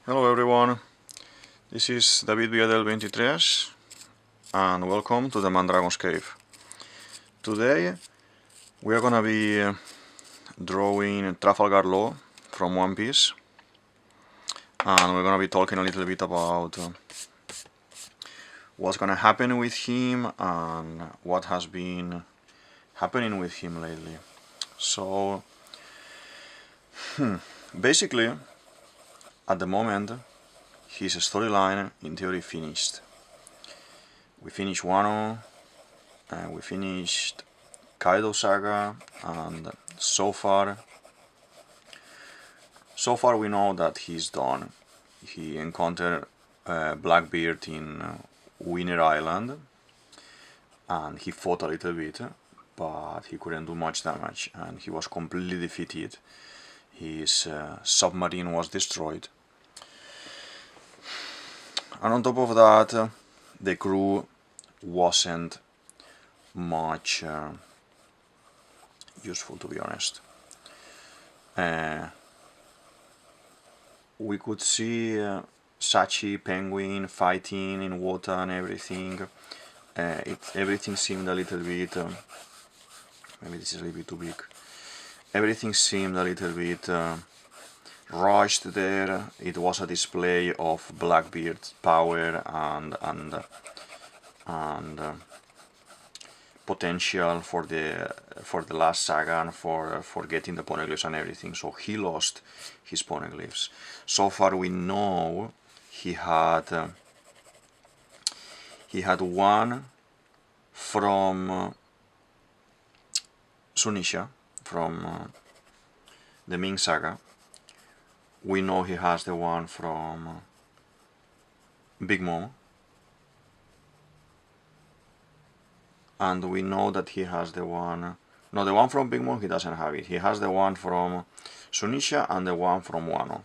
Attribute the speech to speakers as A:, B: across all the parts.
A: Hello everyone, this is DavidViadel23 and welcome to the Mandragon's Cave. Today we are gonna be drawing Trafalgar Law from One Piece, and we're gonna be talking a little bit about what's gonna happen with him and what has been happening with him lately. So basically, at the moment, his storyline in theory finished. We finished Wano, and we finished Kaido Saga, and so far we know that he's done. He encountered Blackbeard in Winter Island, and he fought a little bit, but he couldn't do much damage, and he was completely defeated. His submarine was destroyed. And on top of that, the crew wasn't much useful, to be honest. We could see Sachi, Penguin fighting in water and everything. Everything seemed a little bit... maybe this is a little bit too big. Everything seemed a little bit rushed there. It was a display of Blackbeard's power and potential for the last saga and for getting the poneglyphs and everything. So he lost his poneglyphs. So far we know he had one from Sunisha, from the Ming saga. We know he has the one from Big Mom, and we know that he has the one... no, the one from Big Mom he doesn't have it. He has the one from Sunisha and the one from Wano,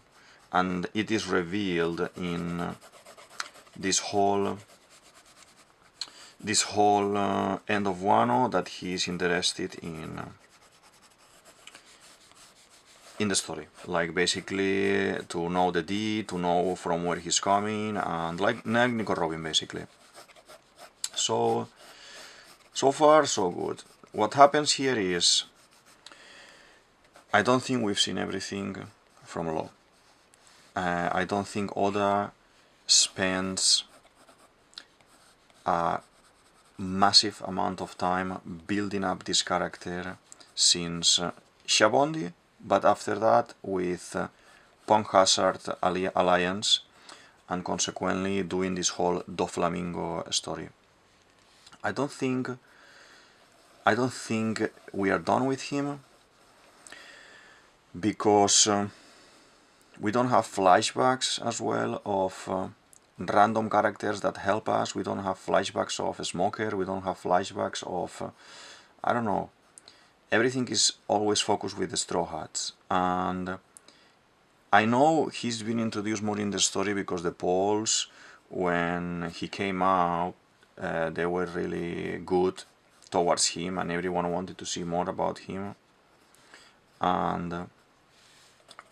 A: and it is revealed in this whole end of Wano that he is interested in the story, like basically to know the D, to know from where he's coming, and like Nico Robin basically. So far so good. What happens here is, I don't think we've seen everything from Law. I don't think Oda spends a massive amount of time building up this character since Shabondi, but after that with Punk Hazard Alliance, and consequently doing this whole Doflamingo story. I don't think we are done with him, because we don't have flashbacks as well of random characters that help us. We don't have flashbacks of Smoker, we don't have flashbacks of I don't know. Everything is always focused with the Straw Hats, and I know he's been introduced more in the story because the polls, when he came out, they were really good towards him, and everyone wanted to see more about him. And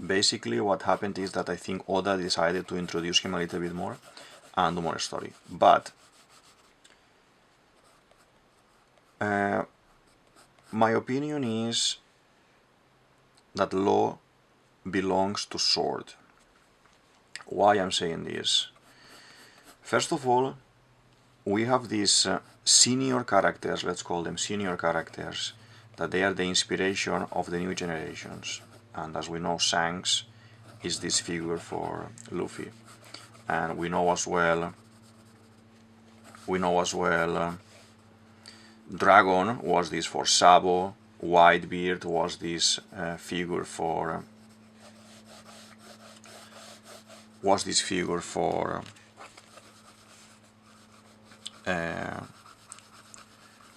A: basically what happened is that I think Oda decided to introduce him a little bit more and do more story. But my opinion is that Law belongs to Sword. Why I'm saying this? First of all, we have these senior characters, let's call them senior characters, that they are the inspiration of the new generations. And as we know, Shanks is this figure for Luffy. And we know as well Dragon was this for Sabo, Whitebeard was this figure for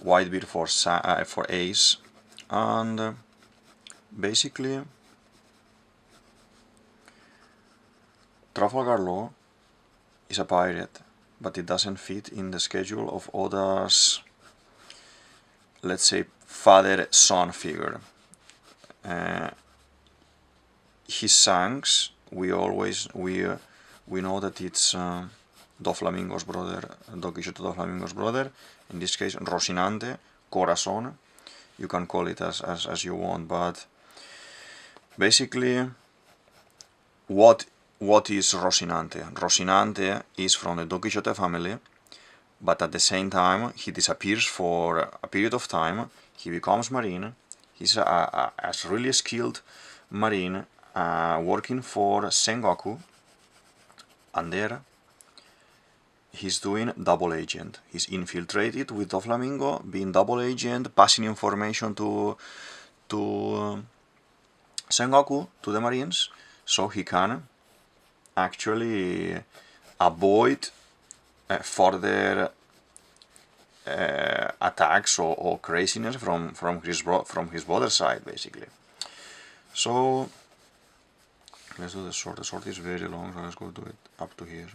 A: Whitebeard for Ace, and basically Trafalgar Law is a pirate, but it doesn't fit in the schedule of Oda's, let's say, father-son figure. His Shanks, we we know that it's Doflamingo's brother, Don Quixote Doflamingo's brother, in this case Rocinante, Corazon, you can call it as you want, but basically what is Rocinante? Rocinante is from the Don Quixote family, but at the same time he disappears for a period of time, he becomes marine, he's a really skilled marine working for Sengoku, and there he's doing double agent. He's infiltrated with Doflamingo, being double agent, passing information to Sengoku, to the Marines, so he can actually avoid further attacks or craziness from his brother's side, basically. So let's do the sword. The sword is very long, so let's go do it up to here.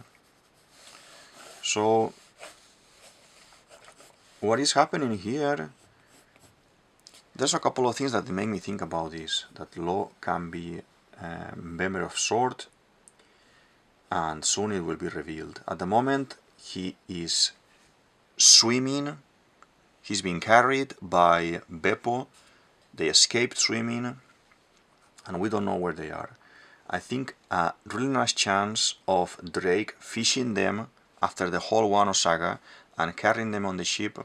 A: So what is happening here? There's a couple of things that make me think about this. That Law can be a member of Sword, and soon it will be revealed. At the moment, he is swimming. He's being carried by Beppo. They escaped swimming, and we don't know where they are. I think a really nice chance of Drake fishing them after the whole Wano saga and carrying them on the ship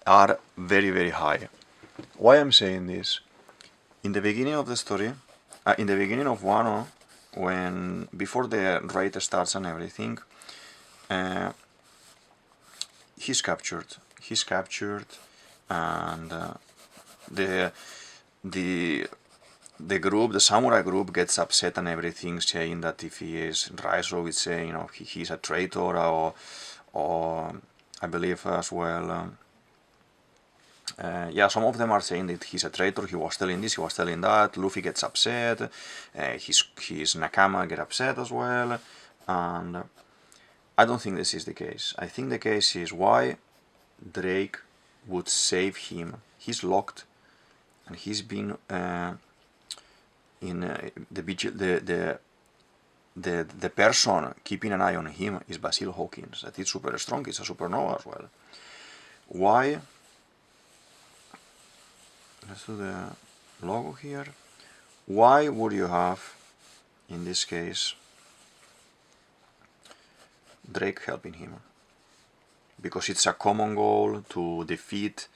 A: are very, very high. Why I'm saying this? In the beginning of the story, in the beginning of Wano, before the raid starts and everything, he's captured. He's captured, and the group, the samurai group, gets upset and everything, saying that if he is, Raizo is saying, he's a traitor, or I believe as well. Yeah, some of them are saying that he's a traitor, he was telling this, he was telling that. Luffy gets upset, his Nakama get upset as well, and I don't think this is the case. I think the case is why Drake would save him. He's locked, and he's been in the person keeping an eye on him is Basil Hawkins. That is super strong. He's a supernova as well. Why? Let's do the logo here. Why would you have, in this case, Drake helping him? Because it's a common goal to defeat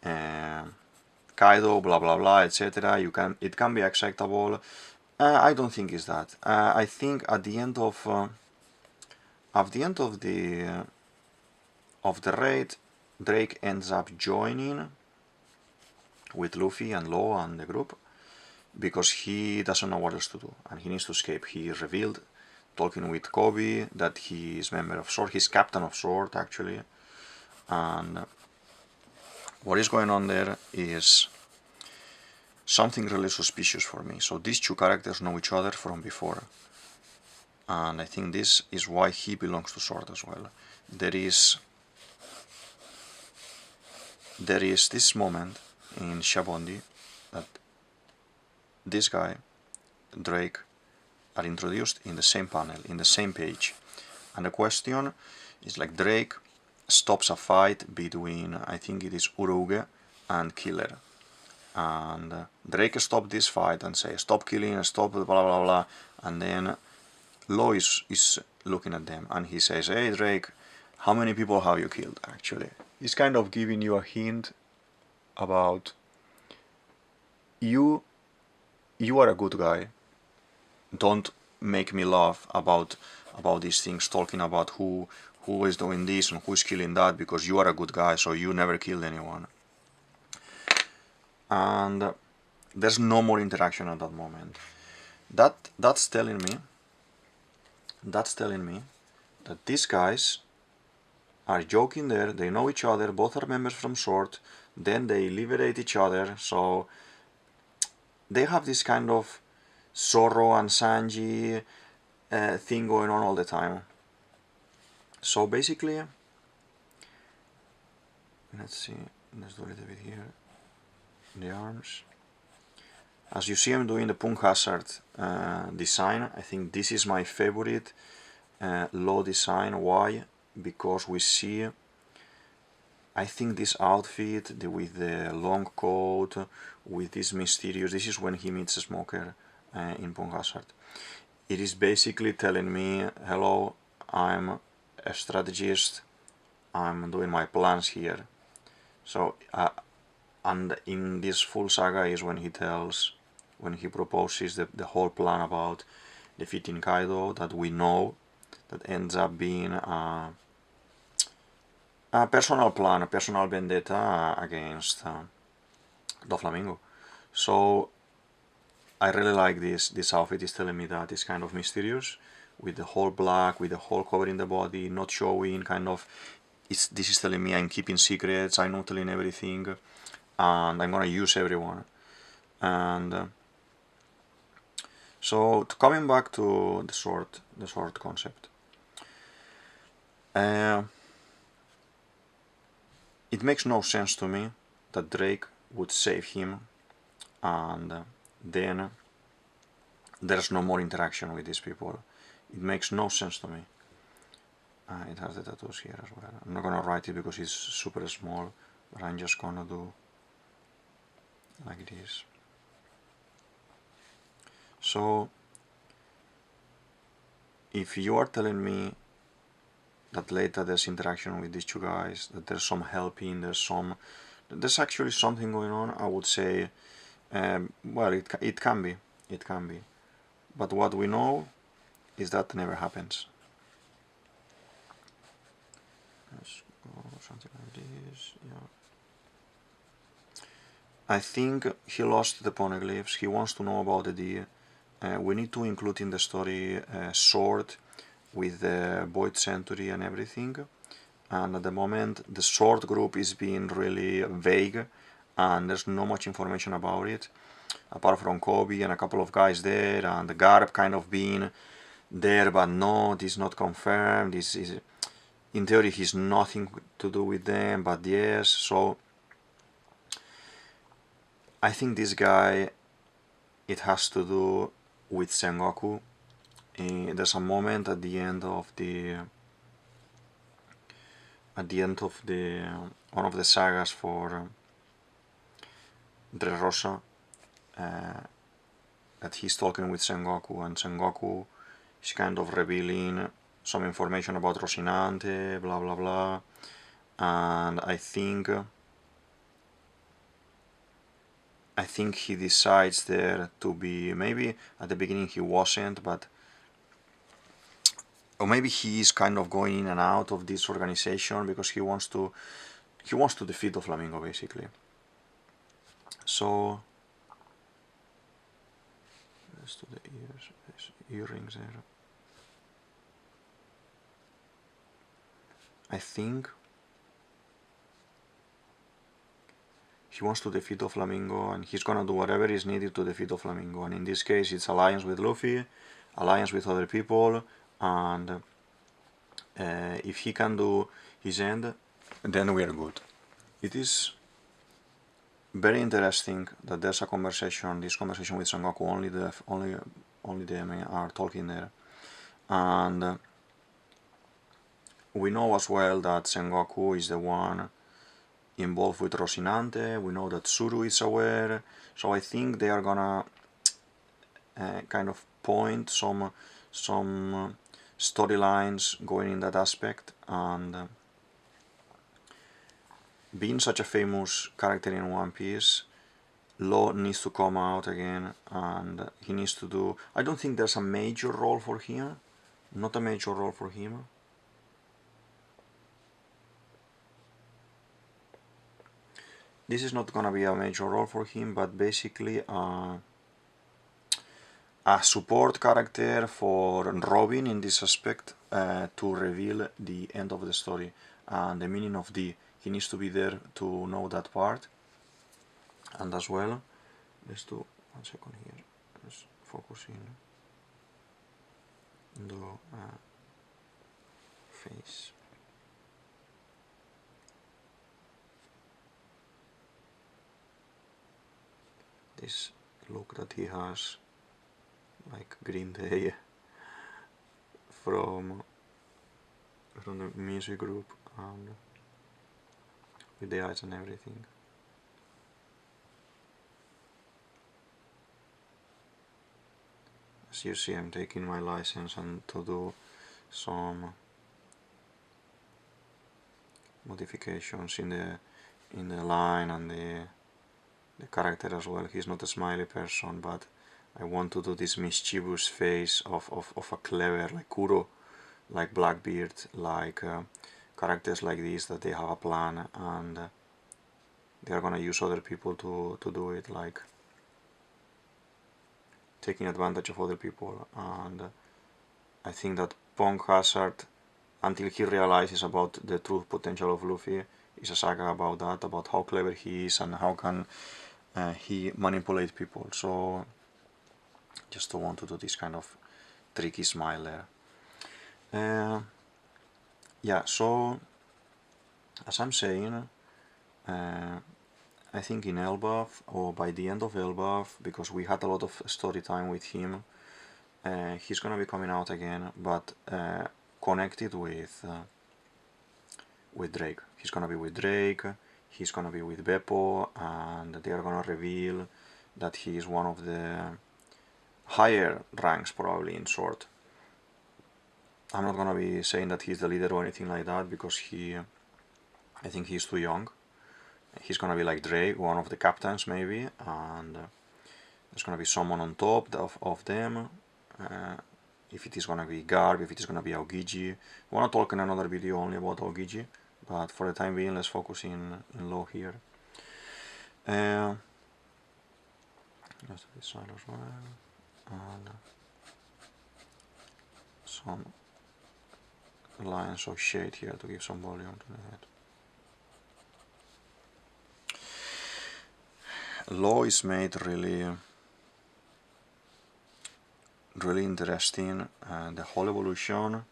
A: Kaido, blah blah blah, etc. It can be acceptable. I don't think it's that. I think at the end of the raid, Drake ends up joining with Luffy and Law and the group because he doesn't know what else to do and he needs to escape. He revealed, talking with Kobe, that he is member of Sword. He's captain of Sword actually, and what is going on there is something really suspicious for me. So these two characters know each other from before, and I think this is why he belongs to Sword as well. There is this moment in Shabondi that this guy, Drake, are introduced in the same panel, in the same page, and the question is like Drake stops a fight between, I think it is Uruge and Killer, and Drake stopped this fight and says stop killing, stop blah blah blah, and then Law is looking at them and he says, hey Drake, how many people have you killed? Actually, he's kind of giving you a hint about you are a good guy, don't make me laugh about these things, talking about who is doing this and who's killing that, because you are a good guy, so you never killed anyone. And there's no more interaction at that moment. That's telling me that these guys are joking there, they know each other, both are members from Sword, then they liberate each other, so they have this kind of Zoro and Sanji thing going on all the time. So basically, let's see, let's do a little bit here, the arms. As you see, I'm doing the Punk Hazard design. I think this is my favorite low design. Why? Because we see, I think this outfit with the long coat, with this mysterious, this is when he meets a smoker in Punk Hazard. It is basically telling me, hello, I'm a strategist, I'm doing my plans here. So, and in this full saga is when he proposes the whole plan about defeating Kaido, that we know, that ends up being a personal plan, a personal vendetta against Doflamingo. So I really like this. This outfit is telling me that it's kind of mysterious, with the whole black, with the whole covering the body, not showing, kind of. This is telling me I'm keeping secrets, I'm not telling everything, and I'm gonna use everyone. And so coming back to the sword concept. It makes no sense to me that Drake would save him and then there's no more interaction with these people. It makes no sense to me. It has the tattoos here as well. I'm not gonna write it because it's super small, but I'm just gonna do like this. So if you are telling me that later there's interaction with these two guys, that there's some helping, there's actually something going on, I would say, well, it can be, but what we know is that never happens. Let's go something like this, yeah. I think he lost the poneglyphs, he wants to know about the D. We need to include in the story sword with the Void Century and everything, and at the moment the sword group is being really vague and there's not much information about it, apart from Kobe and a couple of guys there, and the Garb kind of being there but not, is not confirmed, in theory he's nothing to do with them, but yes. So I think this guy, it has to do with Sengoku. There's a moment at the end of one of the sagas for Dressrosa, that he's talking with Sengoku, and Sengoku is kind of revealing some information about Rocinante, blah blah blah, and I think he decides there to be, maybe at the beginning he wasn't, but or maybe he is kind of going in and out of this organization because he wants to defeat the Flamingo basically. So let's do the ears, earrings there. I think he wants to defeat the Flamingo, and he's gonna do whatever is needed to defeat the Flamingo, and in this case it's alliance with Luffy, alliance with other people, and if he can do his end, then we are good. It is very interesting that there's a conversation, this conversation with Sengoku, only them are talking there, and we know as well that Sengoku is the one involved with Rocinante. We know that Tsuru is aware, so I think they are gonna kind of point some storylines going in that aspect, and being such a famous character in One Piece, Law needs to come out again, and he needs to do, I don't think there's a major role for him, not a major role for him. This is not gonna be a major role for him, but basically a support character for Robin in this aspect, to reveal the end of the story and the meaning of D. He needs to be there to know that part. And as well, let's do 1 second here, let's focus in, do face. This look that he has, like Green Day from the music group, and with the eyes and everything. As you see, I'm taking my license and to do some modifications in the line and the character as well. He's not a smiley person, but I want to do this mischievous face of a clever, like Kuro, like Blackbeard, like characters like this, that they have a plan and they are gonna use other people to do it, like taking advantage of other people. And I think that Punk Hazard, until he realizes about the true potential of Luffy, is a saga about that, about how clever he is and how can he manipulate people. So just want to do this kind of tricky smile there. Yeah, so as I'm saying, I think in Elbaf, or by the end of Elbaf, because we had a lot of story time with him, he's gonna be coming out again, but connected with Drake. He's gonna be with Drake, he's gonna be with Beppo, and they are gonna reveal that he is one of the higher ranks, probably, in Sword. I'm not gonna be saying that he's the leader or anything like that, because I think he's too young. He's gonna be like Drake, one of the captains maybe, and there's gonna be someone on top of them. If it is gonna be Garb, if it is gonna be Aokiji. I wanna talk in another video only about Aokiji, but for the time being, let's focus in Law here. Let's do this side as well, and some lines of shade here to give some volume to the head. Law is made really interesting, and the whole evolution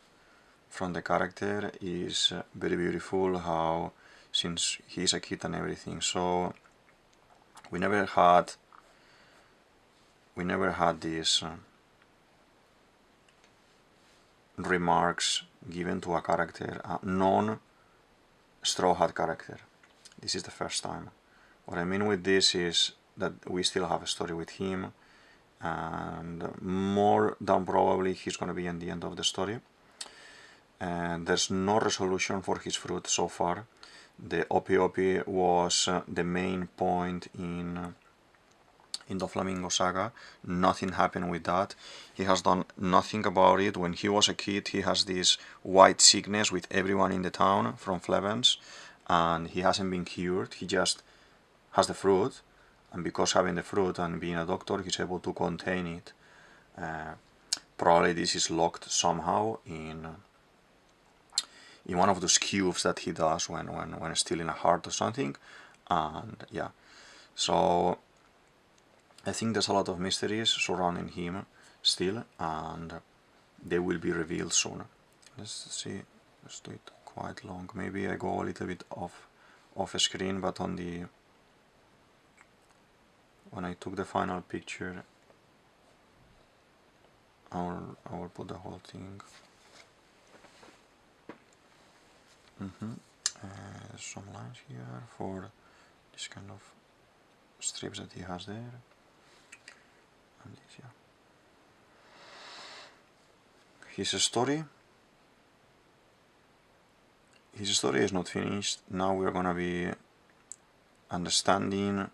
A: from the character is very beautiful, how since he's a kid and everything. So we never had these remarks given to a character, a non-Straw Hat character. This is the first time. What I mean with this is that we still have a story with him, and more than probably he's going to be in the end of the story. And there's no resolution for his fruit so far. The Opi was the main point in the Flamingo Saga. Nothing happened with that. He has done nothing about it. When he was a kid, he has this white sickness with everyone in the town from Flevens, and he hasn't been cured. He just has the fruit, and because having the fruit and being a doctor, he's able to contain it. Probably this is locked somehow in one of those cubes that he does when stealing a heart or something. And yeah, so I think there's a lot of mysteries surrounding him still, and they will be revealed soon. Let's see, let's do it quite long. Maybe I go a little bit off screen, but on the when I took the final picture, I will put the whole thing. Some lines here for this kind of strips that he has there. And this, yeah. His story is not finished. Now we're gonna be understanding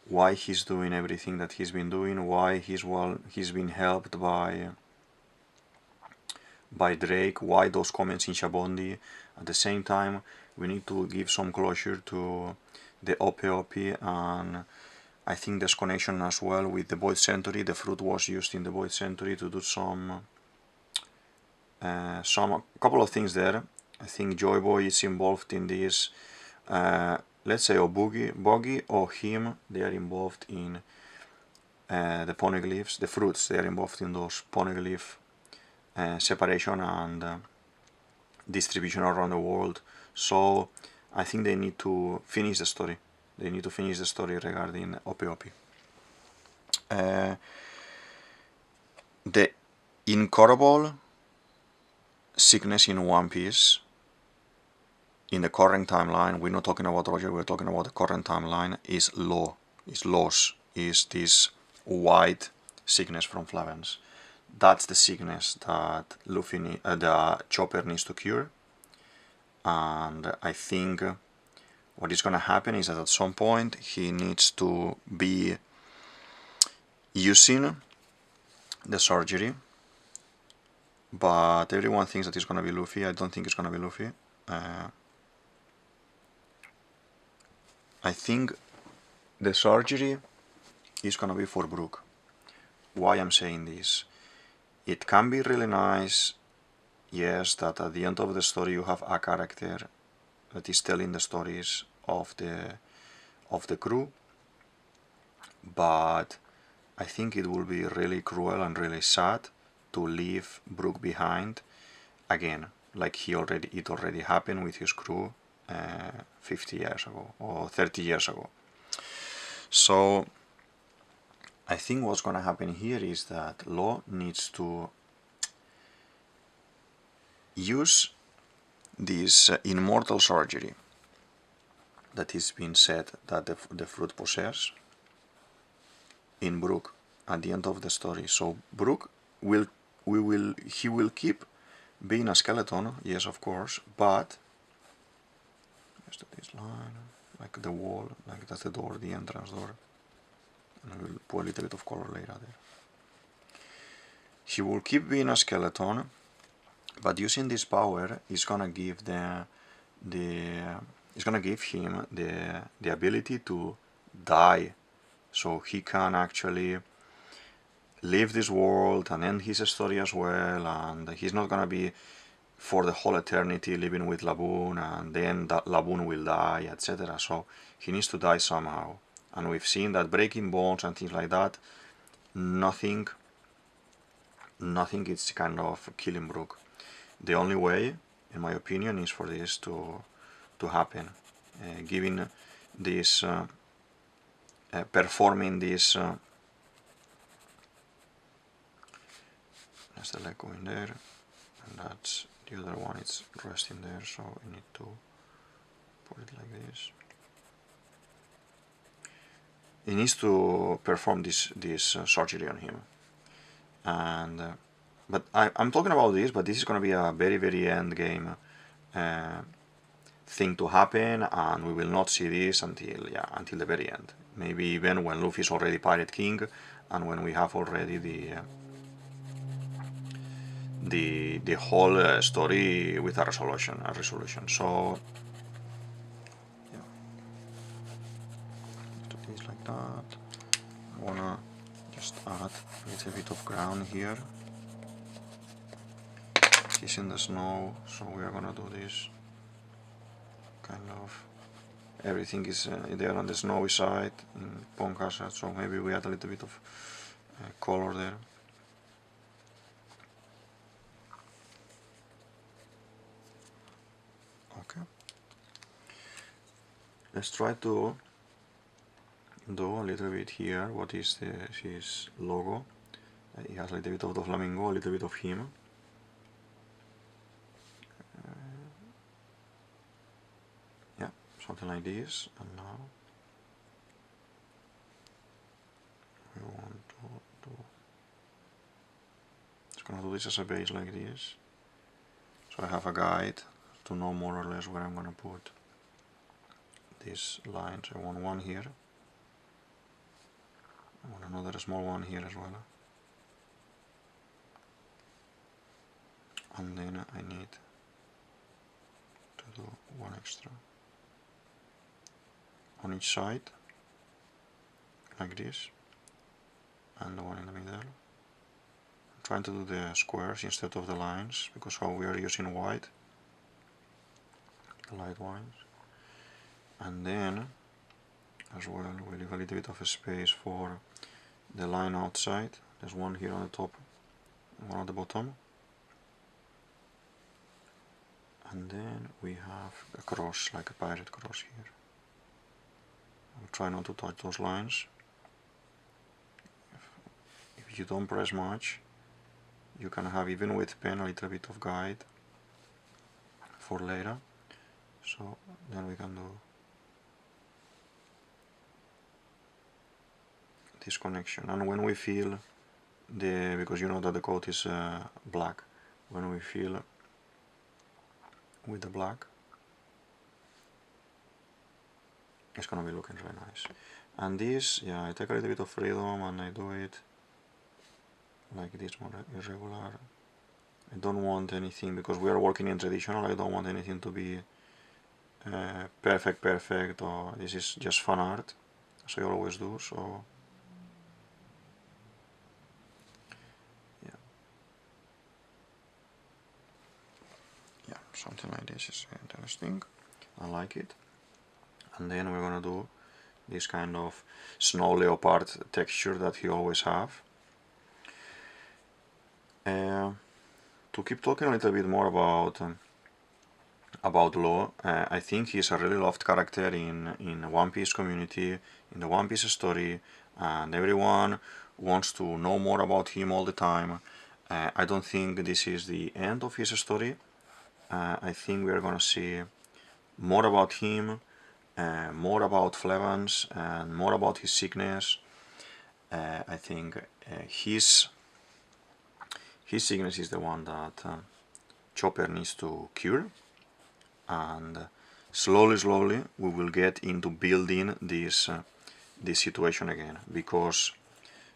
A: why he's doing everything that he's been doing, why he's been helped by Drake, why those comments in Shabondi. At the same time, we need to give some closure to the Opi, and I think there's connection as well with the Void Century. The fruit was used in the Void Century to do a couple of things there. I think Joy Boy is involved in this. Let's say Boggy or him, they are involved in the poneglyphs, the fruits, they are involved in those poneglyph separation and distribution around the world. So I think they need to finish the story. They need to finish the story regarding Opi. The incurable sickness in One Piece in the current timeline, we're not talking about Roger, we're talking about the current timeline, is law, is loss, is this white sickness from Flavens. That's the sickness that the Chopper needs to cure. And I think what is going to happen is that at some point he needs to be using the surgery, but everyone thinks that it's going to be Luffy. I don't think it's going to be Luffy. I think the surgery is going to be for Brook. Why I'm saying this? It can be really nice, yes, that at the end of the story you have a character that is telling the stories of the crew, but I think it will be really cruel and really sad to leave Brook behind again, like it already happened with his crew 50 years ago or 30 years ago. So I think what's going to happen here is that Law needs to use this immortal surgery that is being said that the fruit possesses in Brook at the end of the story. So Brook will keep being a skeleton, yes, of course, but just this line, like the wall, like that's the door, the entrance door, and I will put a little bit of color later there. He will keep being a skeleton, but using this power is gonna give it's gonna give him the ability to die, so he can actually leave this world and end his story as well, and he's not gonna be for the whole eternity living with Laboon, and then that Laboon will die, etc. So he needs to die somehow, and we've seen that breaking bones and things like that, nothing is kind of killing Brook. The only way, in my opinion, is for this to happen, giving this performing this that's the leg going there, and that's the other one, it's resting there, so we need to put it like this. He needs to perform this surgery on him, and but I'm talking about this, but this is going to be a very end game thing to happen, and we will not see this until the very end. Maybe even when Luffy is already Pirate King, and when we have already the whole story with a resolution. So yeah, do things like that. I wanna just add a little bit of ground here. He's in the snow, so we are gonna do this kind of. Everything is there on the snowy side in Pond Hazard, so maybe we add a little bit of color there. Okay. Let's try to do a little bit here. What is his logo? He has a little bit of the flamingo, a little bit of him. Yeah, something like this. And now we want to do. It's gonna do this as a base like this. So I have a guide to know more or less where I'm gonna put these lines. I want one here. I want another small one here as well. And then I need to do one extra on each side, like this, and the one in the middle. I'm trying to do the squares instead of the lines, because how we are using white, the light ones. And then, as well, we leave a little bit of a space for the line outside. There's one here on the top, one on the bottom. And then we have a cross, like a pirate cross here. I'll try not to touch those lines. If you don't press much, you can have, even with pen, a little bit of guide for later. So then we can do this connection, and when we fill the, because you know that the code is black, when we fill with the black, it's gonna be looking really nice. And this, yeah, I take a little bit of freedom and I do it like this, more irregular. I don't want anything, because we are working in traditional, I don't want anything to be perfect, or this is just fan art, as I always do, so yeah, something like this is interesting. I like it. And then we're gonna do this kind of snow leopard texture that he always have. To keep talking a little bit more about Law, I think he's a really loved character in One Piece community, in the One Piece story, and everyone wants to know more about him all the time. I don't think this is the end of his story. I think we are gonna see more about him, more about Flevans, and more about his sickness. I think his sickness is the one that Chopper needs to cure, and slowly we will get into building this situation again, because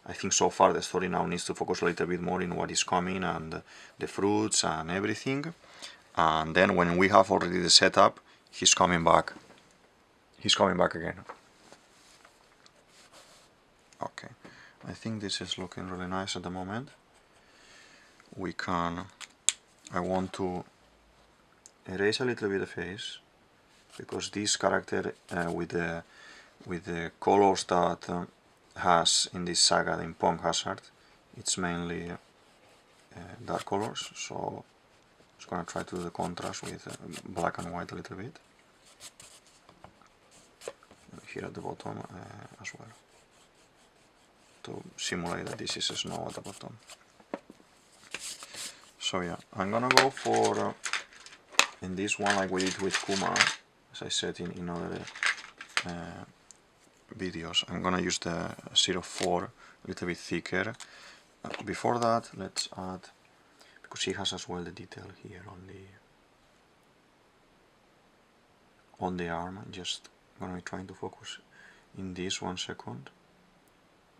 A: I think so far the story now needs to focus a little bit more in what is coming and the fruits and everything, and then when we have already the setup, he's coming back again. Okay, I think this is looking really nice at the moment. I want to erase a little bit the face, because this character with the colors that has in this saga in Punk Hazard, it's mainly dark colors, so I'm just gonna try to do the contrast with black and white a little bit here at the bottom as well, to simulate that this is snow at the bottom. So yeah, I'm gonna go for in this one, like we did with Kuma, as I said in other videos, I'm gonna use the 04 a little bit thicker. Before that, let's add, because he has as well the detail here on the arm. Just gonna be trying to focus in this 1 second.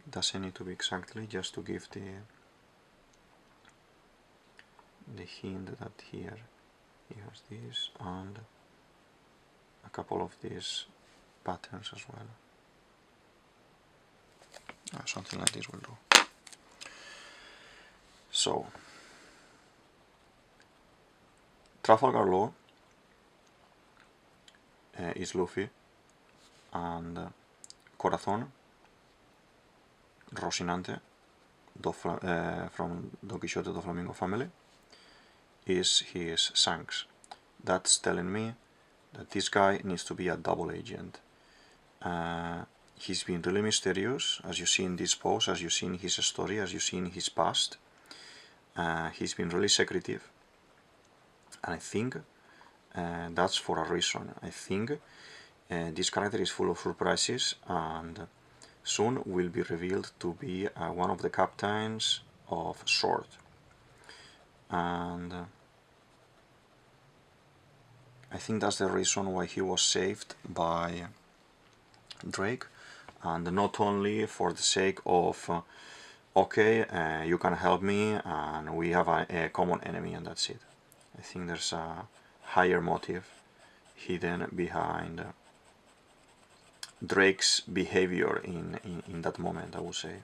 A: Doesn't need to be exactly, just to give the hint that here he has this and a couple of these patterns as well. Something like this will do. So, Trafalgar Law is Luffy, and Corazon, Rocinante from Don Quixote do Flamingo family, is his Shanks. That's telling me that this guy needs to be a double agent. He's been really mysterious, as you see in this pose, as you see in his story, as you see in his past. He's been really secretive, and I think that's for a reason. I think this character is full of surprises, and soon will be revealed to be one of the captains of Sword. And I think that's the reason why he was saved by Drake, and not only for the sake of okay, you can help me and we have a common enemy and that's it. I think there's a higher motive hidden behind Drake's behavior in that moment, I would say.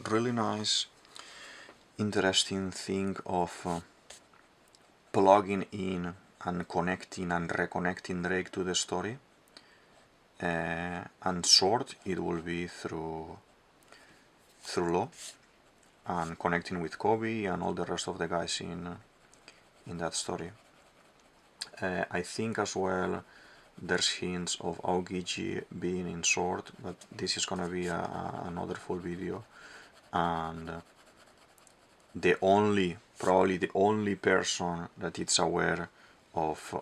A: Really nice, interesting thing of plugging in and connecting and reconnecting Drake to the story. And Sword, it will be through Law and connecting with Kobe and all the rest of the guys in that story. I think as well there's hints of Aokiji being in sword, but this is gonna be another full video. And probably the only person that is aware of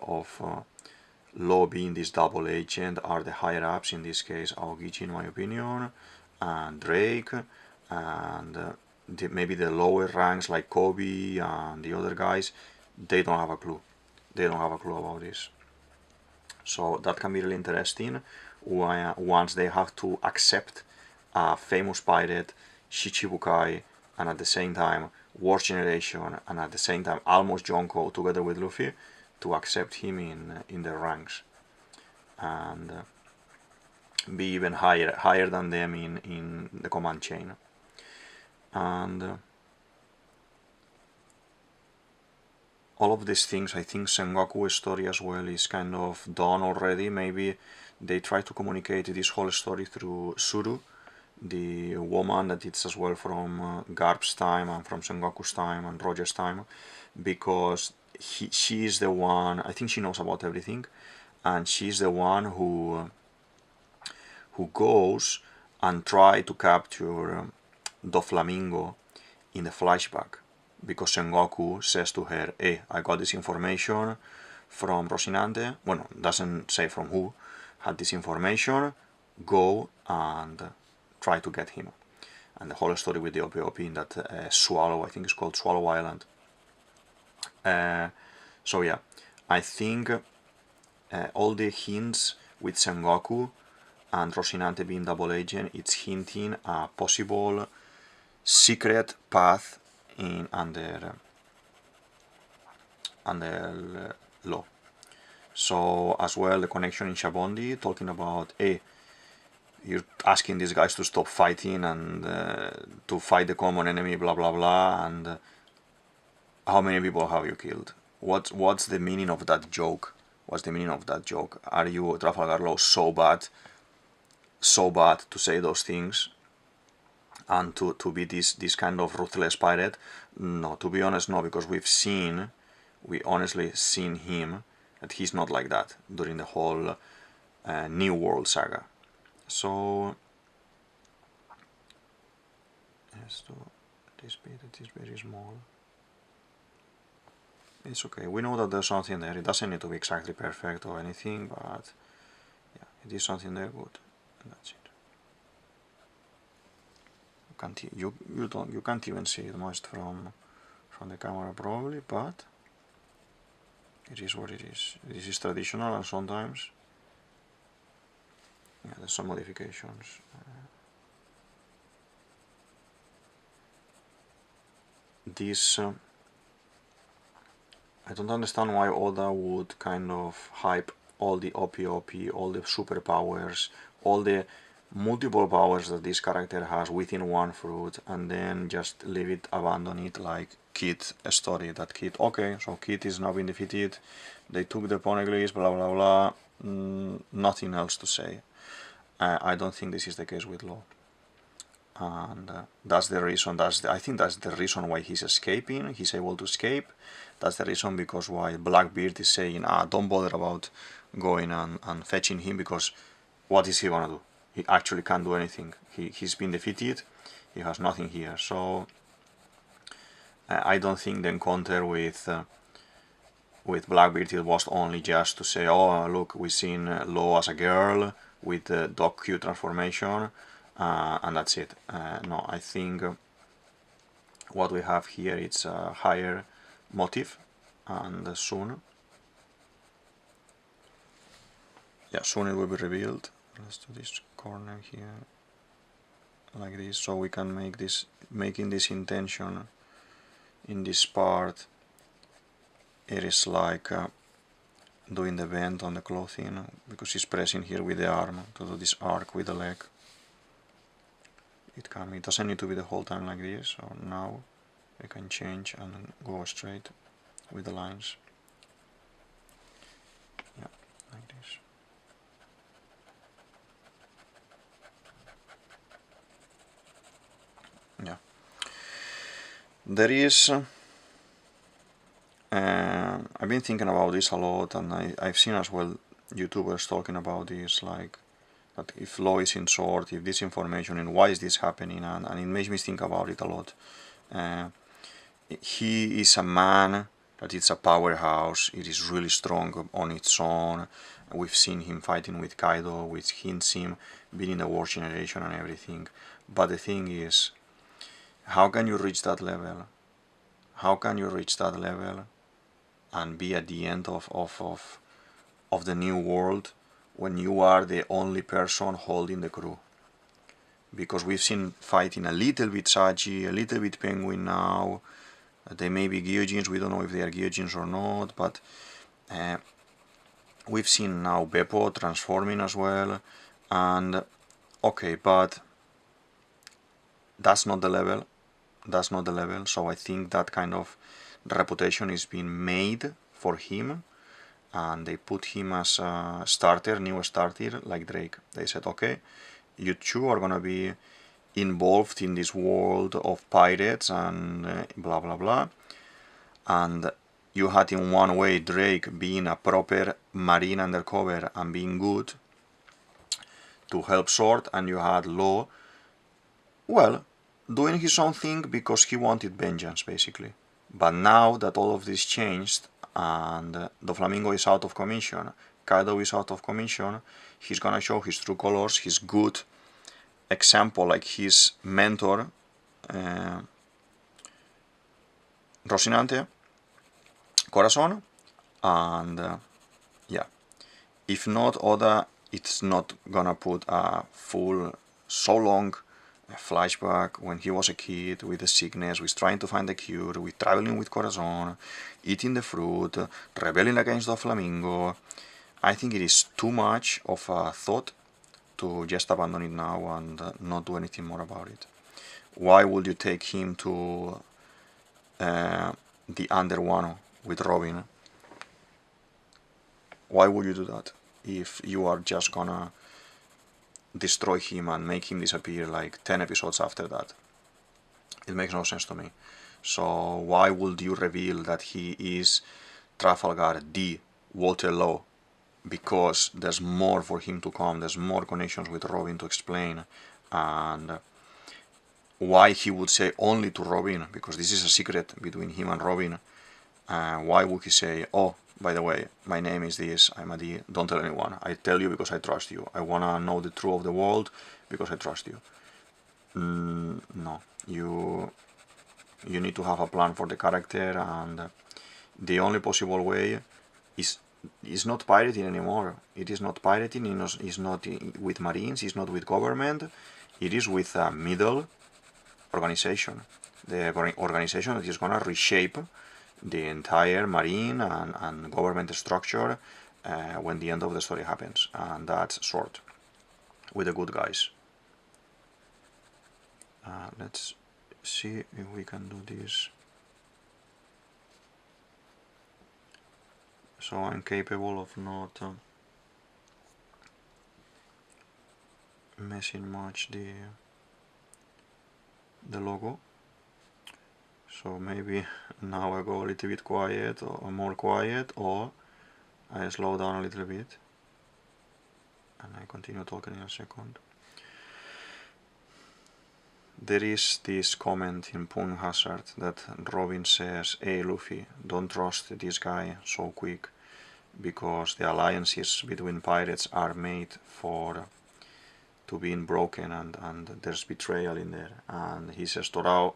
A: Law being this double agent are the higher ups, in this case Aokiji in my opinion, and Drake, and maybe the lower ranks like Kobe and the other guys. They don't have a clue. They don't have a clue about this. So that can be really interesting once they have to accept a famous pirate, Shichibukai, and at the same time Worst Generation, and at the same time almost Yonko together with Luffy, to accept him in their ranks and be even higher than them in the command chain. And all of these things, I think Sengoku's story as well is kind of done already. Maybe they try to communicate this whole story through Tsuru, the woman that it's as well from Garp's time and from Sengoku's time and Roger's time, because she is the one, I think she knows about everything, and she's the one who goes and try to capture Doflamingo in the flashback, because Sengoku says to her, hey, I got this information from Rocinante, well, doesn't say from who, had this information, go and try to get him. And the whole story with the OP in that Swallow, I think it's called Swallow Island. So yeah, I think all the hints with Sengoku and Rocinante being double agent, it's hinting a possible secret path in under Law. So as well, the connection in Shabondi talking about, hey, you're asking these guys to stop fighting and to fight the common enemy, blah blah blah, and how many people have you killed? What's the meaning of that joke? What's the meaning of that joke? Are you, Trafalgar Law, so bad to say those things and to be this kind of ruthless pirate? No, to be honest, no, because we honestly seen him that he's not like that during the whole New World saga. So this bit is very small. It's okay, we know that there's something there. It doesn't need to be exactly perfect or anything, but yeah, it is something there good, and that's it. You can't even see it much from the camera probably, but it is what it is. This is traditional, and sometimes yeah, there's some modifications. This I don't understand why Oda would kind of hype all the OP, all the superpowers, all the multiple powers that this character has within one fruit, and then just leave it, abandon it like Kid story. That Kid, okay, so Kid is now been defeated, they took the Poneglyphs, blah blah blah, nothing else to say. I don't think this is the case with Law. And that's the reason, I think that's the reason why he's escaping, he's able to escape. That's the reason because why Blackbeard is saying, don't bother about going and fetching him, because what is he gonna do? He actually can't do anything. He's been defeated, he has nothing here. So I don't think the encounter with Blackbeard it was only just to say, oh look, we've seen Law as a girl with the Doc Q transformation, and that's it. No, I think what we have here is a higher motive, and soon it will be revealed. Let's do this corner here like this, so we can making this intention in this part. It is like doing the bend on the clothing, because he's pressing here with the arm to do this arc with the leg. It doesn't need to be the whole time like this, so now we can change and go straight with the lines. Yeah, like this. Yeah. There is I've been thinking about this a lot, and I've seen as well YouTubers talking about this, like that if law is in sort, if this information, and why is this happening, and it makes me think about it a lot. He is a man that it's a powerhouse, it is really strong on its own. We've seen him fighting with Kaido, with Hinsim, being in the War Generation and everything. But the thing is, how can you reach that level? How can you reach that level and be at the end of the new world when you are the only person holding the crew? Because we've seen fighting a little bit Saji, a little bit Penguin now. They may be Gyojins, we don't know if they are Gyojins or not, but we've seen now Beppo transforming as well, and okay, but that's not the level. That's not the level, so I think that kind of reputation is being made for him, and they put him as a starter, new starter, like Drake. They said, okay, you two are gonna be involved in this world of pirates and blah blah blah, and you had in one way Drake being a proper marine undercover and being good to help Sword, and you had Law, well, doing his own thing because he wanted vengeance basically. But now that all of this changed and the Flamingo is out of commission, Kaido is out of commission, he's gonna show his true colors, his good example, like his mentor Rocinante, Corazon, and yeah, if not, Oda, it's not gonna put a full, so long flashback when he was a kid with the sickness, with trying to find the cure, with traveling with Corazon, eating the fruit, rebelling against the Flamingo. I think it is too much of a thought to just abandon it now and not do anything more about it. Why would you take him to the Under Wano with Robin? Why would you do that if you are just gonna destroy him and make him disappear like 10 episodes after that? It makes no sense to me. So why would you reveal that he is Trafalgar D, Walter Law? Because there's more for him to come, there's more connections with Robin to explain, and why he would say only to Robin, because this is a secret between him and Robin. Why would he say, oh, by the way, my name is this, I'm a D, don't tell anyone, I tell you because I trust you, I wanna know the truth of the world because I trust you. No, you need to have a plan for the character, and the only possible way is not pirating anymore. It is not pirating, it's not with Marines, it's not with government, it is with a middle organization. The organization that is gonna reshape the entire Marine and government structure when the end of the story happens, and that's Sword with the good guys. Let's see if we can do this. So I'm capable of not messing much the logo. So maybe now I go a little bit quiet or more quiet, or I slow down a little bit and I continue talking in a second. There is this comment in Pun Hazard that Robin says, hey Luffy, don't trust this guy so quick, because the alliances between pirates are made to being broken, and there's betrayal in there. And he says, Torao,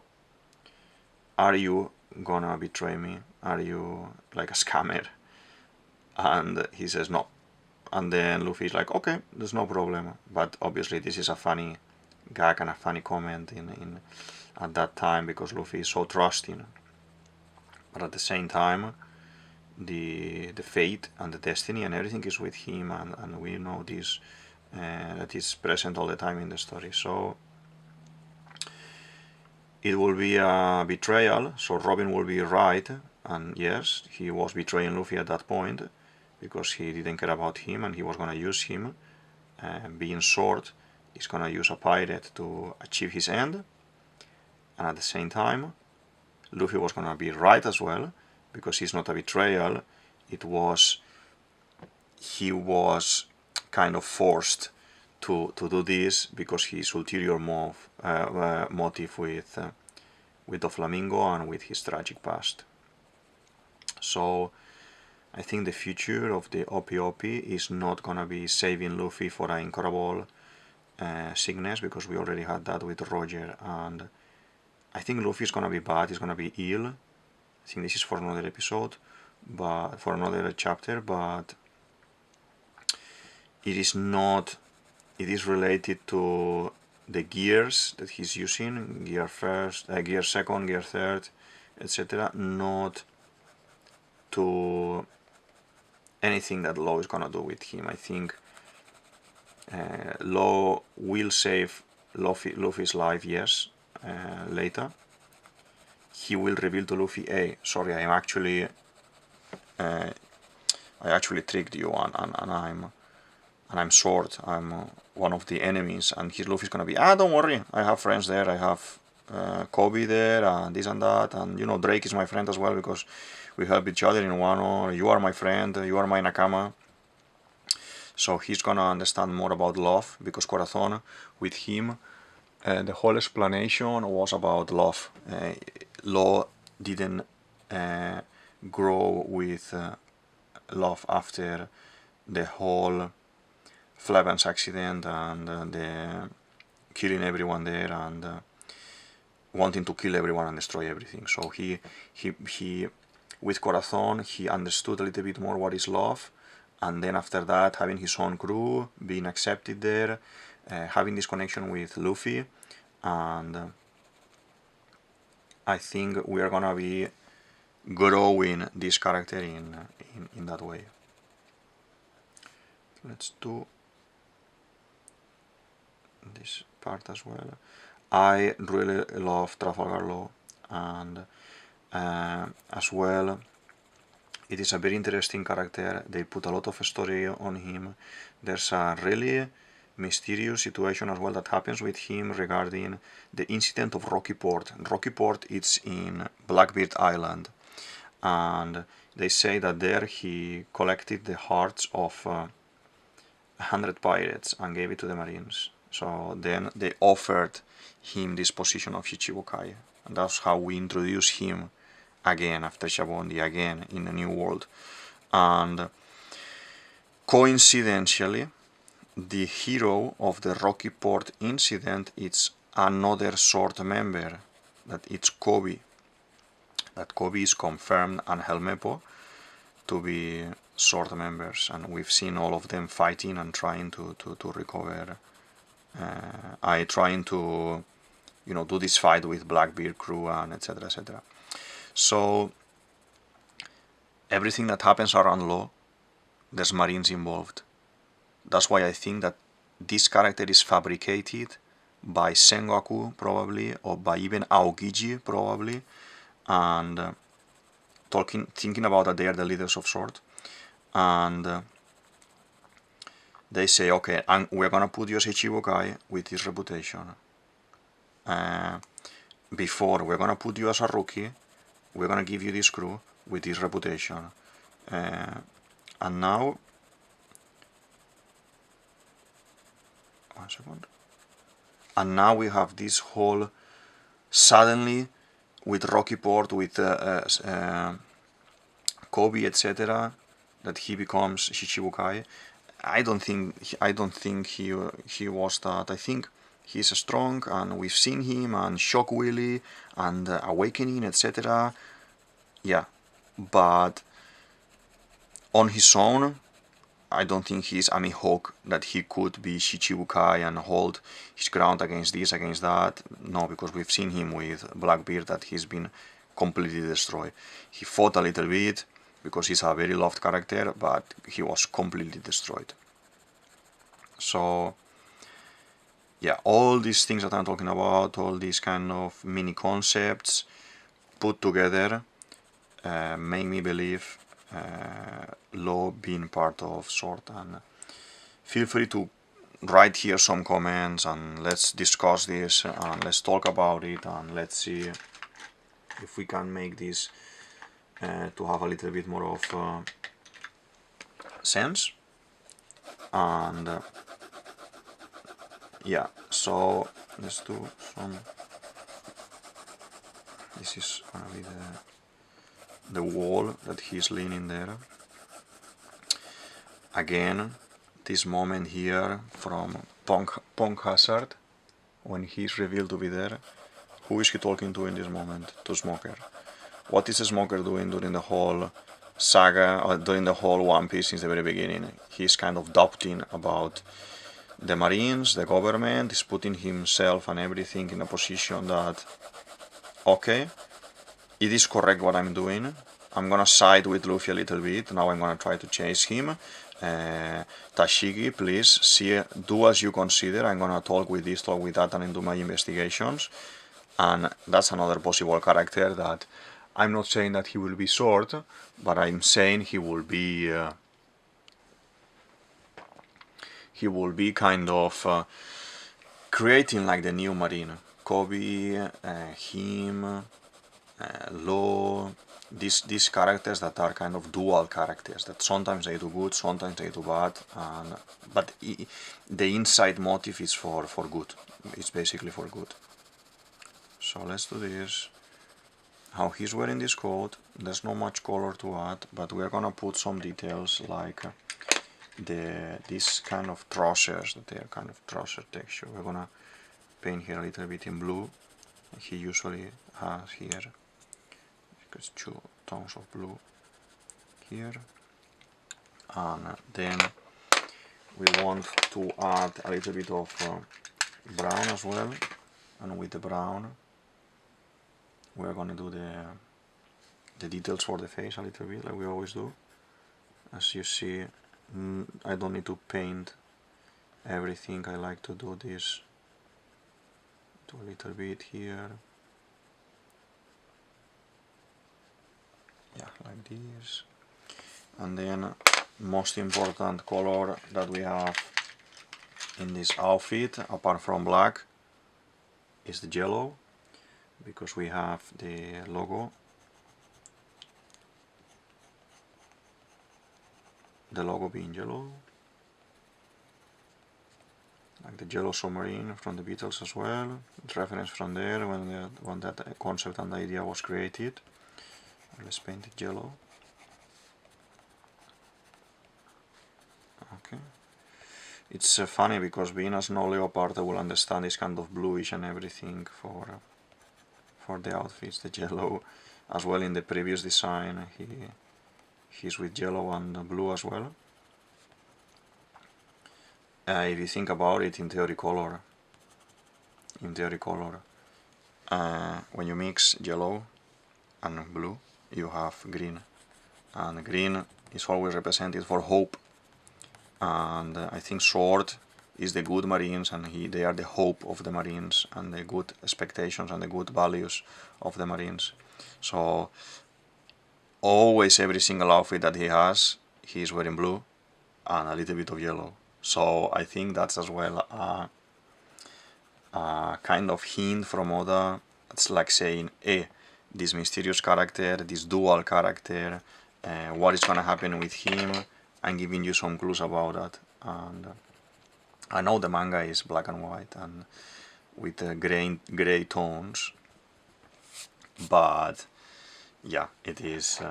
A: are you gonna betray me? Are you like a scammer? And he says no. And then Luffy's like, okay, there's no problem. But obviously this is a funny gag and a funny comment in at that time, because Luffy is so trusting. But at the same time, the fate and the destiny and everything is with him, and we know this, that is present all the time in the story. So it will be a betrayal, so Robin will be right, and yes, he was betraying Luffy at that point, because he didn't care about him and he was gonna use him. Being Sword is gonna use a pirate to achieve his end, and at the same time, Luffy was gonna be right as well, because it's not a betrayal, it was he was kind of forced to do this because his ulterior motive with the Flamingo and with his tragic past. So I think the future of the OP is not gonna be saving Luffy for an incurable sickness, because we already had that with Roger, and I think Luffy is gonna be bad, he's gonna be ill. I think this is for another episode, but for another chapter, but it is not, it is related to the gears that he's using, gear first, gear second, gear third, etc., not to anything that Law is gonna do with him. I think Law will save Luffy's life, yes, later. He will reveal to Luffy, hey, sorry, I actually tricked you, and I'm Sword, I'm one of the enemies, and his Luffy's gonna be, don't worry, I have friends there, I have Kobe there, and this and that, and you know, Drake is my friend as well, because we help each other in Wano, you are my friend, you are my Nakama. So he's gonna understand more about love, because Corazon, with him, the whole explanation was about love. Law didn't grow with love after the whole Flevans accident and the killing everyone there and wanting to kill everyone and destroy everything. So he with Corazon, he understood a little bit more what is love, and then after that, having his own crew, being accepted there, having this connection with Luffy, and I think we are gonna be growing this character in that way. Let's do this part as well. I really love Trafalgar Law, and as well, it is a very interesting character. They put a lot of story on him. There's a really mysterious situation as well that happens with him regarding the incident of Rocky Port. Rocky Port, it's in Blackbeard Island, and they say that there he collected the hearts of 100 pirates and gave it to the Marines. So then they offered him this position of Shichibukai, and that's how we introduce him again after Shabondi, again in the New World. And coincidentally, the hero of the Rocky Port incident is another Sword member, that it's Kobe. That Kobe is confirmed, and Helmepo, to be Sword members, and we've seen all of them fighting and trying to recover. Trying to, you know, do this fight with Blackbeard crew and etc. etc. So everything that happens around Law, there's Marines involved. That's why I think that this character is fabricated by Sengoku probably, or by even Aokiji probably, and thinking about that they are the leaders of Sword, and they say, okay, and we're gonna put you as Ichibukai with this reputation. Before, we're gonna put you as a rookie, we're gonna give you this crew with this reputation. And now, one second. And now we have this whole, suddenly, with Rocky Port, with Kobe, etc., that he becomes Shichibukai. I don't think he was that. I think he's strong, and we've seen him, and Shock Willy, and Awakening, etc. Yeah, but on his own, I don't think he's Ami Hawk, that he could be Shichibukai and hold his ground against this, against that. No, because we've seen him with Blackbeard, that he's been completely destroyed. He fought a little bit, because he's a very loved character, but he was completely destroyed. So, yeah, all these things that I'm talking about, all these kind of mini concepts put together, make me believe Law being part of Sword. And feel free to write here some comments, and let's discuss this, and let's talk about it, and let's see if we can make this to have a little bit more of sense. And yeah, so let's do some. This is gonna be the wall that he's leaning there. Again, this moment here from Punk Hazard, when he's revealed to be there. Who is he talking to in this moment? To Smoker. What is Smoker doing during the whole saga, or during the whole One Piece since the very beginning? He's kind of doubting about the Marines, the government, is putting himself and everything in a position that, okay, it is correct what I'm doing. I'm gonna side with Luffy a little bit. Now I'm gonna try to chase him. Tashigi, please do as you consider. I'm gonna talk with this, talk with that, and do my investigations. And that's another possible character that I'm not saying that he will be Sword, but I'm saying he will be kind of creating like the new Marine. Kobe, him, Law, these characters that are kind of dual characters, that sometimes they do good, sometimes they do bad, but the inside motive is for good. It's basically for good. So let's do this. How he's wearing this coat, there's not much color to add, but we're gonna put some details like this kind of trousers, that they're kind of trouser texture. We're gonna paint here a little bit in blue. He usually has here, because 2 tones of blue here. And then we want to add a little bit of brown as well, and with the brown we're gonna do the details for the face a little bit, like we always do. As you see, I don't need to paint everything. I like to do this, do a little bit here, yeah, like this. And then most important color that we have in this outfit, apart from black, is the yellow, because we have the logo, being yellow, like the yellow submarine from the Beatles as well. It's reference from there when that concept and idea was created. Let's paint it yellow. Okay. It's funny because being a snow leopard, I will understand this kind of bluish and everything for the outfits, the yellow as well. In the previous design, he's with yellow and blue as well. If you think about it, in theory color, when you mix yellow and blue, you have green, and green is always represented for hope. And I think Sword is the good Marines, and they are the hope of the Marines, and the good expectations and the good values of the Marines. So always every single outfit that he has, he's wearing blue and a little bit of yellow. So I think that's as well a kind of hint from Oda. It's like saying, this mysterious character, this dual character, what is gonna happen with him, and giving you some clues about that. And I know the manga is black and white and with gray tones, but yeah, it is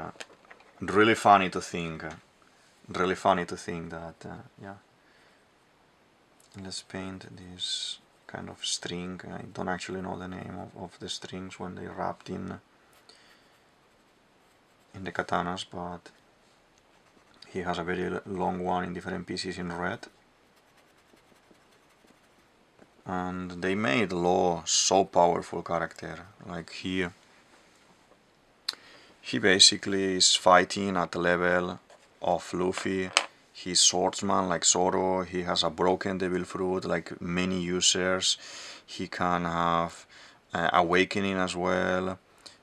A: really funny to think that yeah. Let's paint this kind of string. I don't actually know the name of the strings when they're wrapped in the katanas, but he has a very long one in different pieces in red. And they made Law so powerful character. Like he basically is fighting at the level of Luffy. He's swordsman like Zoro. He has a broken devil fruit like many users. He can have awakening as well.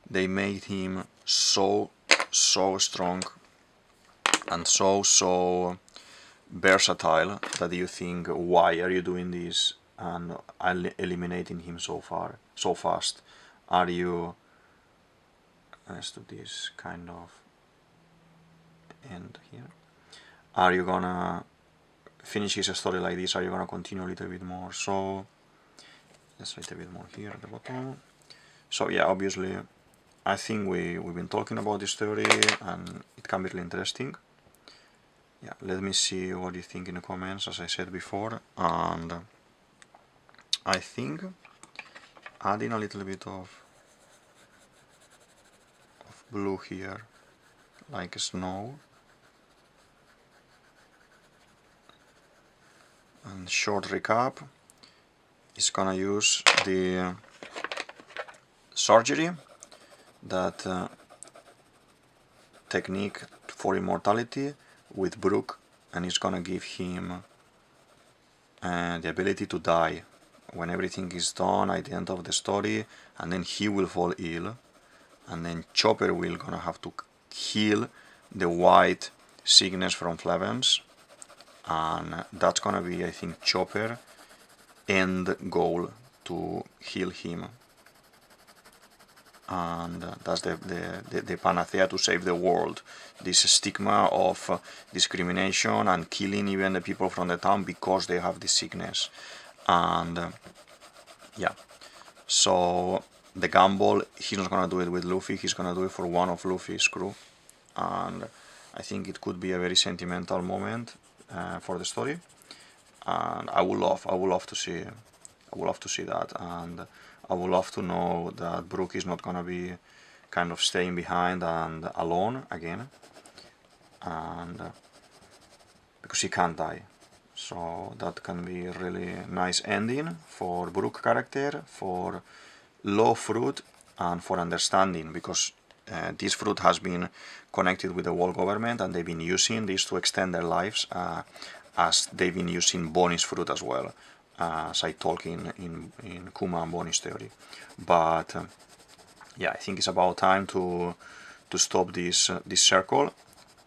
A: They made him so strong and so versatile that you think, why are you doing this and eliminating him so fast? Are you, let's do this kind of end here, are you gonna finishes a story like this, are you gonna continue a little bit more? So let's a little bit more here at the bottom. So yeah, obviously I think we've been talking about this theory and it can be really interesting. Yeah, let me see what you think in the comments, as I said before. And I think adding a little bit of blue here, like snow, and short recap is gonna use the surgery, that technique for immortality with Brook, and it's gonna give him the ability to die when everything is done at the end of the story, and then he will fall ill, and then Chopper will gonna have to heal the white sickness from Flevens, and that's gonna be, I think, Chopper end goal, to heal him, and that's the panacea to save the world. This stigma of discrimination and killing even the people from the town because they have this sickness. And yeah, so the gamble, he's not gonna do it with Luffy, he's gonna do it for one of Luffy's crew, and I think it could be a very sentimental moment for the story, and I would love to see that, and I would love to know that Brook is not gonna be kind of staying behind and alone again, and because he can't die. So that can be a really nice ending for Brook character, for Law Fruit, and for Understanding, because this fruit has been connected with the world government and they've been using this to extend their lives, as they've been using Bonnie's fruit as well, as I talk in Kuma and Bonnie's theory. But yeah, I think it's about time to stop this circle,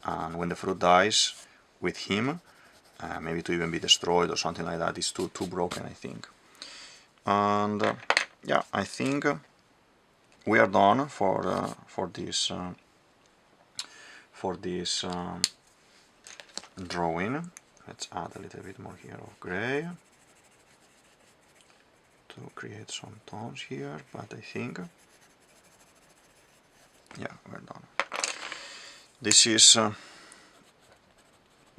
A: and when the fruit dies with him, maybe to even be destroyed or something like that. It's too broken, I think. And yeah, I think we are done for this drawing. Let's add a little bit more here of gray to create some tones here, but I think, yeah, we're done. This is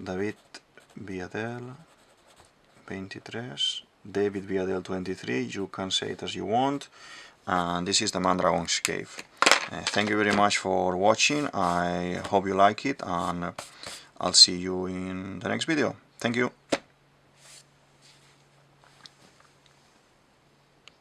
A: DavidViadel23, DavidViadel23, you can say it as you want, and this is the Mandragon's Cave. Thank you very much for watching, I hope you like it, and I'll see you in the next video. Thank you.